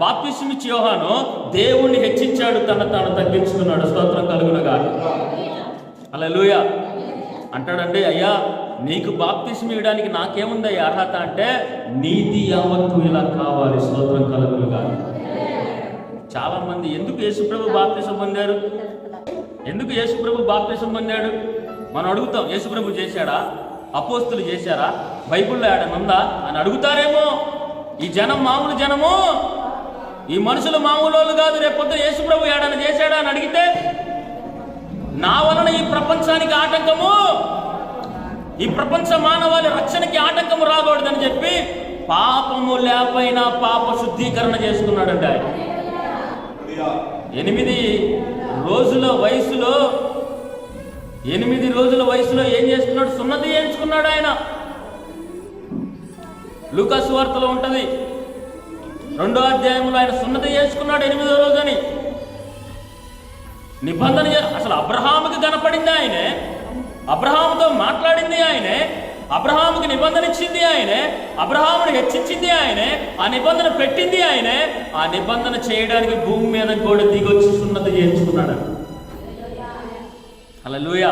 బాప్తిస్మిచ్చి యోహాను దేవుణ్ణి హెచ్చించాడు, తాను తగ్గించుకున్నాడు. స్తోత్రం కలుగునుగాక. హల్లెలూయా. అంటాడండి, అయ్యా నీకు బాప్తిస్మ ఇవ్వడానికి నాకేముందయ్యా అర్హత అంటే నీతి యావత్తు ఇలా కావాలి. స్తోత్రం కలుగునుగాక. చాలా మంది ఎందుకు యేసుప్రభు బాప్తిసం పొందారు, ఎందుకు యేసుప్రభు బాప్తిసం పొందాడు మనం అడుగుతాం. యేసుప్రభు చేశాడా, అపోస్తులు చేశారా, బైబిల్లో ఏడనుందా అని అడుగుతారేమో. ఈ జనం మామూలు జనము, ఈ మనుషులు మామూలు వాళ్ళు కాదు. రేపొద్దు యేసుప్రభు ఏడని చేశాడా అని అడిగితే నా వలన ఈ ప్రపంచానికి ఆటంకము, ఈ ప్రపంచ మానవాళి రక్షణకి ఆటంకము రాకూడదని చెప్పి పాపము లేకపోయినా పాప శుద్ధీకరణ చేసుకున్నాడండి ఆయన. 8 రోజుల వయసులో ఏం చేసుకున్నాడు? సున్నతి చేయించుకున్నాడు ఆయన. లూకా సువార్తలో ఉంటది 2వ అధ్యాయంలో ఆయన సున్నతి చేసుకున్నాడు 8వ రోజని. నిబంధన అసలు అబ్రహాముకి కనపడింది ఆయనే, అబ్రహాముతో మాట్లాడింది ఆయనే, అబ్రహాముకి నిబంధన ఇచ్చింది ఆయనే, అబ్రహాముని హెచ్చించింది ఆయనే, ఆ నిబంధన పెట్టింది ఆయనే. ఆ నిబంధన చేయడానికి భూమి మీద కూడా దిగొచ్చి సున్నతి చేయించుకున్నాడు. హల్లెలూయా.